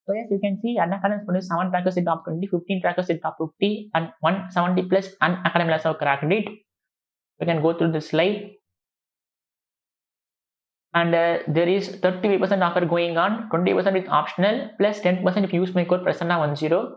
So yes, you can see Unacademy produced 7 trackers in top 20, 15 trackers in top 50, and 170 plus Unacademy have cracked it. We can go through the slide. And there is 35% offer going on, 20% is optional, plus 10% if you use my code Prasanna10.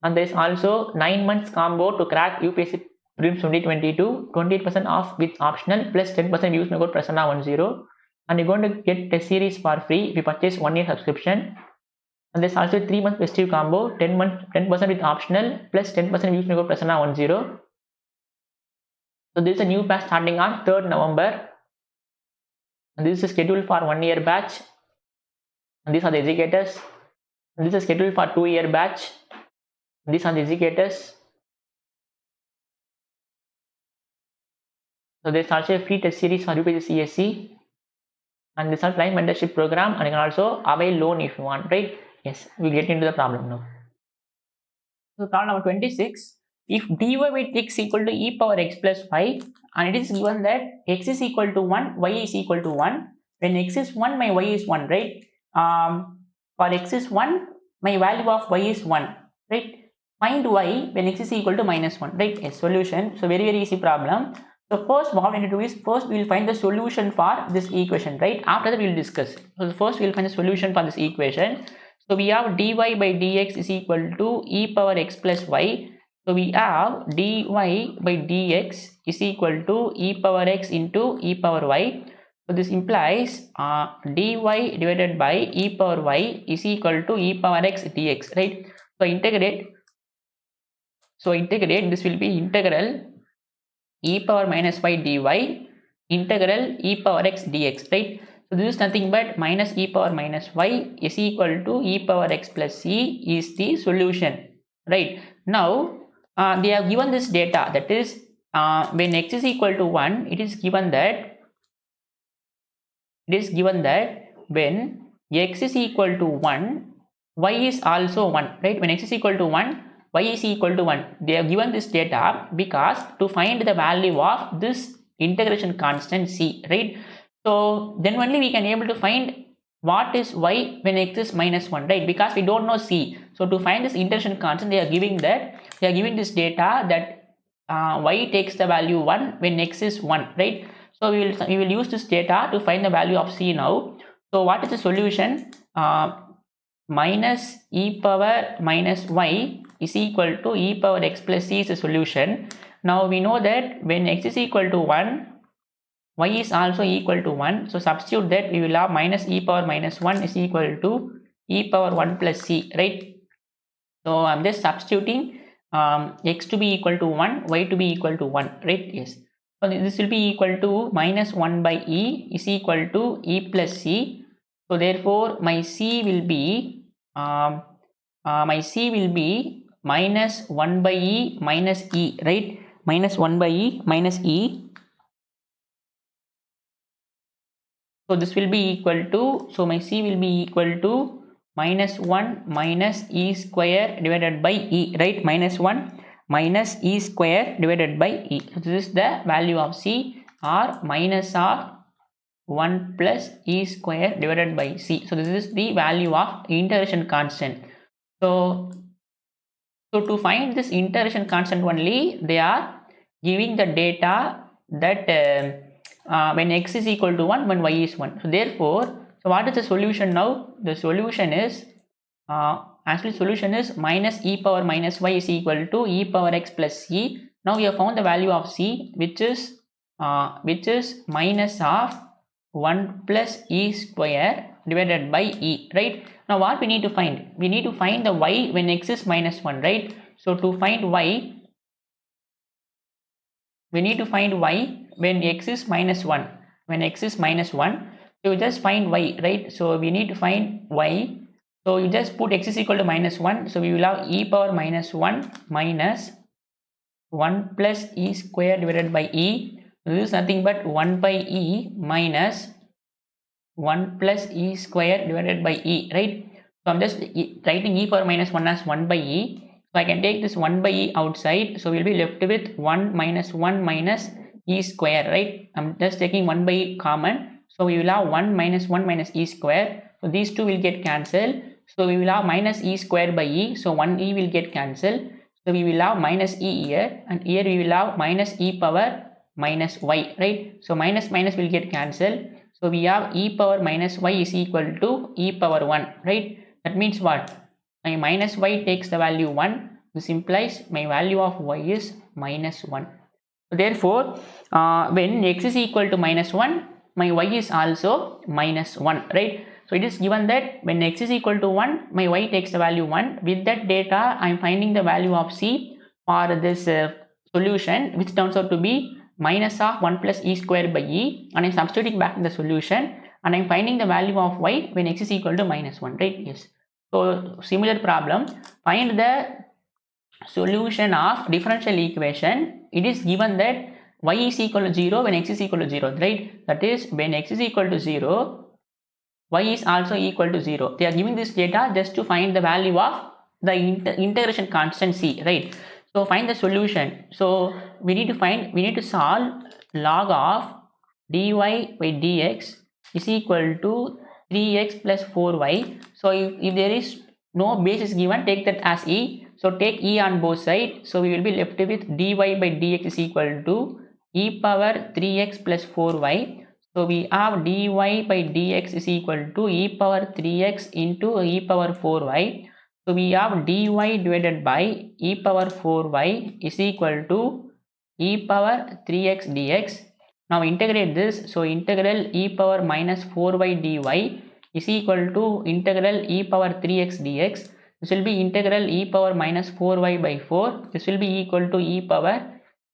And there is also 9 months combo to crack UPSC Prelims 2022, 28% off with optional, plus 10% if you use my code Prasanna10. And you're going to get a series for free if you purchase 1 year subscription. And there's also 3 month festive combo, 10% with optional, plus 10% if you use my code Prasanna10. So this is a new batch starting on 3rd November. And this is scheduled for 1 year batch. And these are the educators. And this is scheduled for 2 year batch. And these are the educators. So there's also a free test series for UPSC CSC. And this is a client mentorship program. And you can also avail loan if you want, right? Yes, we'll get into the problem now. So problem number 26. If dy by x equal to e power x plus 5, and it is given that x is equal to 1, y is equal to 1. When x is 1, my y is 1, right? For x is 1, my value of y is 1, right? Find y when x is equal to minus 1, right? A solution. So very easy problem. So first what we need to do is, first we will find the solution for this equation, right? After that we will discuss. So first we will find the solution for this equation. So we have dy by dx is equal to e power x plus y. So we have dy by dx is equal to e power x into e power y. So this implies dy divided by e power y is equal to e power x dx, right? So integrate. This will be integral e power minus y dy integral e power x dx, right? So this is nothing but minus e power minus y is equal to e power x plus c is the solution, right? Now they have given this data, that is when x is equal to 1, it is given that when x is equal to 1, y is also 1, right? When x is equal to 1, y is equal to 1. They have given this data because to find the value of this integration constant c, right? So then only we can able to find what is y when x is minus 1, right? Because we don't know c. So to find this integration constant, they are giving this data that y takes the value 1 when x is 1, right? So we will use this data to find the value of c now. So what is the solution? Minus e power minus y is equal to e power x plus c is the solution. Now we know that when x is equal to 1, y is also equal to 1. So substitute that, we will have minus e power minus 1 is equal to e power 1 plus c, right? So I'm just substituting x to be equal to 1, y to be equal to 1, right? Yes. So this will be equal to minus 1 by e is equal to e plus c. So therefore my c will be minus 1 by e minus e, right? Minus 1 by e minus e. So this will be equal to, so my c will be equal to minus 1 minus e square divided by e, right? Minus 1 minus e square divided by e. So this is the value of c, or minus of 1 plus e square divided by c. So this is the value of integration constant. So to find this integration constant only, they are giving the data that when x is equal to 1, when y is 1. So therefore, so what is the solution now? The solution is solution is minus e power minus y is equal to e power x plus c. Now we have found the value of c, which is minus of 1 plus e square divided by e, right? Now what we need to find? We need to find the y when x is minus 1, right? So to find y, we need to find y when x is minus 1. When x is minus 1, so you just find y, right? So we need to find y. So you just put x is equal to minus 1. So we will have e power minus 1 minus 1 plus e square divided by e. So this is nothing but 1 by e minus 1 plus e square divided by e, right? So I'm just writing e power minus 1 as 1 by e. So I can take this 1 by e outside. So we'll be left with 1 minus e square, right? I'm just taking 1 by e common. So we will have 1 minus e square. So these two will get cancelled. So we will have minus e square by e, so 1e will get cancelled. So we will have minus e here, and here we will have minus e power minus y, right? So minus minus will get cancelled. So we have e power minus y is equal to e power 1, right? That means what? My minus y takes the value 1. This implies my value of y is minus 1. So therefore, when x is equal to minus 1, my y is also minus 1, right? So it is given that when x is equal to 1, my y takes the value 1. With that data, I am finding the value of c for this solution, which turns out to be minus of 1 plus e square by e, and I am substituting back in the solution, and I am finding the value of y when x is equal to minus 1, right? Yes. So similar problem, find the solution of differential equation. It is given that y is equal to 0 when x is equal to 0, right? That is, when x is equal to 0, y is also equal to 0. They are giving this data just to find the value of the integration constant c, right? So find the solution. So we need to solve log of dy by dx is equal to 3x plus 4y. So if there is no basis given, take that as e. So take e on both sides. So we will be left with dy by dx is equal to e power 3x plus 4y. So we have dy by dx is equal to e power 3x into e power 4y. So we have dy divided by e power 4y is equal to e power 3x dx. Now integrate this. So integral e power minus 4y dy is equal to integral e power 3x dx. This will be integral e power minus 4y by 4. This will be equal to e power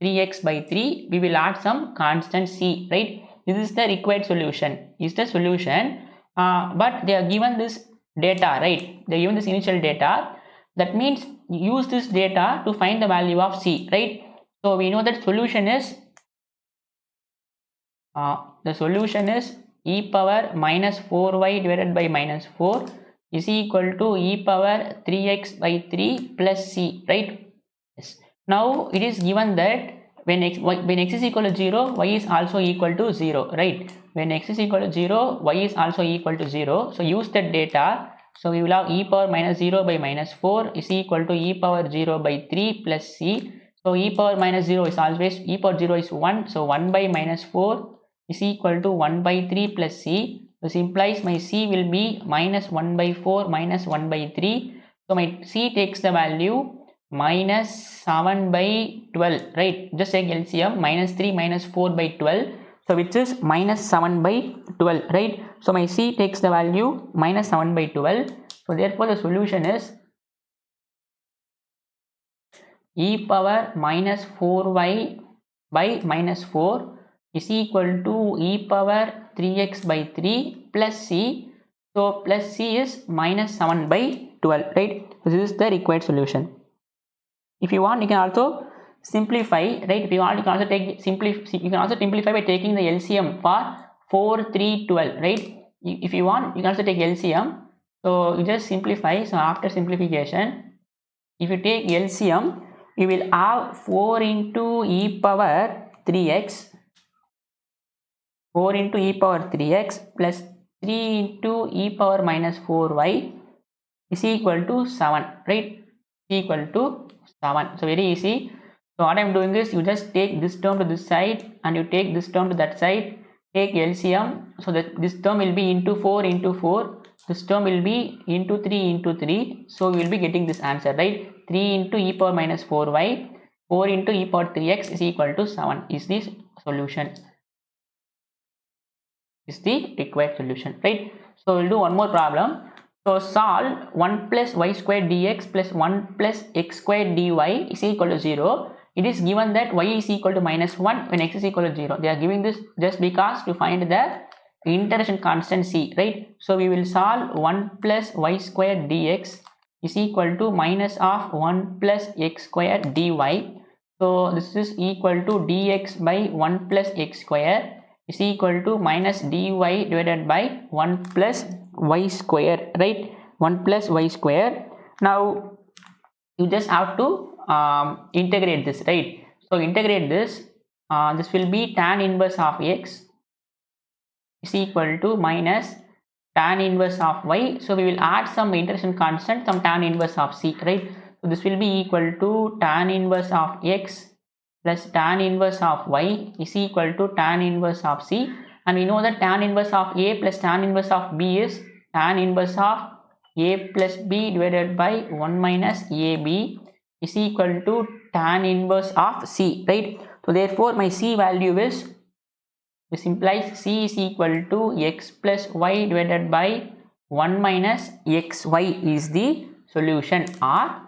3x by 3. We will add some constant c, right? This is the required solution. Is the solution, but they are given this data, right? They are given this initial data. That means use this data to find the value of c, right? So we know that solution is e power minus 4y divided by minus 4 is equal to e power 3x by 3 plus c, right? Yes. Now it is given that when x is equal to 0, y is also equal to 0, right? When x is equal to 0, y is also equal to 0. So use that data. So we will have e power minus 0 by minus 4 is equal to e power 0 by 3 plus c. So e power minus 0 is always, e power 0 is 1. So 1 by minus 4 is equal to 1 by 3 plus c. This implies my c will be minus 1 by 4 minus 1 by 3. So my c takes the value minus 7 by 12, right? Just take LCM, minus 3 minus 4 by 12, so which is minus 7 by 12, right? So my c takes the value minus 7 by 12. So therefore the solution is e power minus 4y by minus 4 is equal to e power 3x by 3 plus c. So plus c is minus 7 by 12, right? This is the required solution. If you want, you can also simplify, right? If you want, you can also you can also simplify by taking the LCM for 4, 3, 12, right? If you want, you can also take LCM. So you just simplify. So after simplification, if you take LCM, you will have 4 into e power 3x, 4 into e power 3x plus 3 into e power minus 4y is equal to 7, right? Equal to 7. So very easy. So what I am doing is, you just take this term to this side and you take this term to that side, take LCM, so that this term will be into 4 into 4, this term will be into 3 into 3. So we will be getting this answer, right? 3 into e power minus 4y, 4 into e power 3x is equal to 7 is the solution, is the required solution, right? So we'll do one more problem. So solve 1 plus y square dx plus 1 plus x square dy is equal to 0. It is given that y is equal to minus 1 when x is equal to 0. They are giving this just because to find the integration constant c, right? So we will solve 1 plus y square dx is equal to minus of 1 plus x square dy. So this is equal to dx by 1 plus x square is equal to minus dy divided by 1 plus y square, right? 1 plus y square. Now you just have to integrate this, right? So integrate this, this will be tan inverse of x is equal to minus tan inverse of y. So we will add some intersection constant, some tan inverse of c, right? So this will be equal to tan inverse of x plus tan inverse of y is equal to tan inverse of c, and we know that tan inverse of a plus tan inverse of b is tan inverse of a plus b divided by 1 minus ab is equal to tan inverse of c, right? So therefore my c value is, this implies c is equal to x plus y divided by 1 minus xy is the solution, or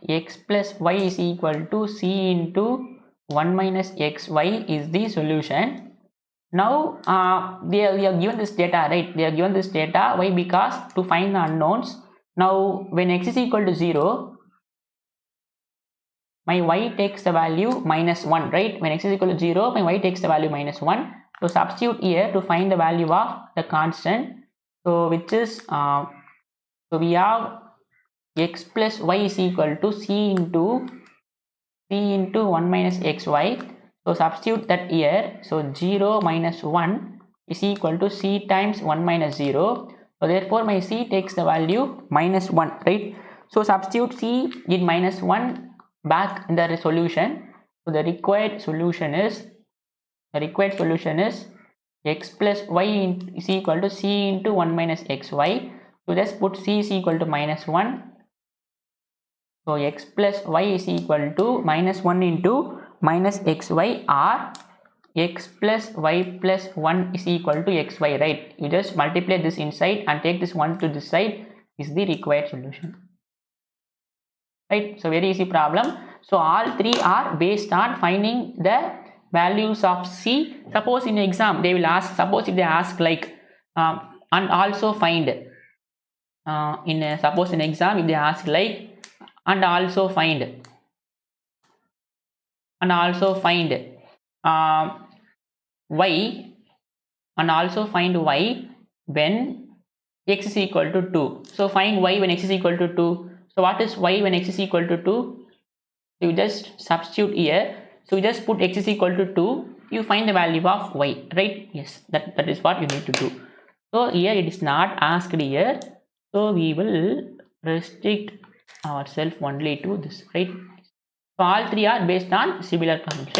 x plus y is equal to c into 1 minus xy is the solution. Now we are given this data, right? They are given this data. Why? Because to find the unknowns. Now when x is equal to 0, my y takes the value minus 1, right? When x is equal to 0, my y takes the value minus 1. So substitute here to find the value of the constant. So which is, so we have x plus y is equal to c into 1 minus xy. So substitute that here. So 0 minus 1 is equal to c times 1 minus 0. So therefore my c takes the value minus 1, right? So substitute c in minus 1 back in the solution. So the required solution is x plus y is equal to c into 1 minus xy. So just put c is equal to minus 1. So x plus y is equal to minus 1 into minus xy, or x plus y plus 1 is equal to xy, right? You just multiply this inside and take this 1 to this side is the required solution, right? So very easy problem. So all three are based on finding the values of c. Suppose in exam they will ask, suppose if they ask like and also find, suppose in exam if they ask like and also find y, and also find y when x is equal to 2. So find y when x is equal to 2. So what is y when x is equal to 2? So you just substitute here. So you just put x is equal to 2, you find the value of y, right? Yes, that is what you need to do. So here it is not asked here, so we will restrict ourselves only to this, right? So all three are based on similar problems, right?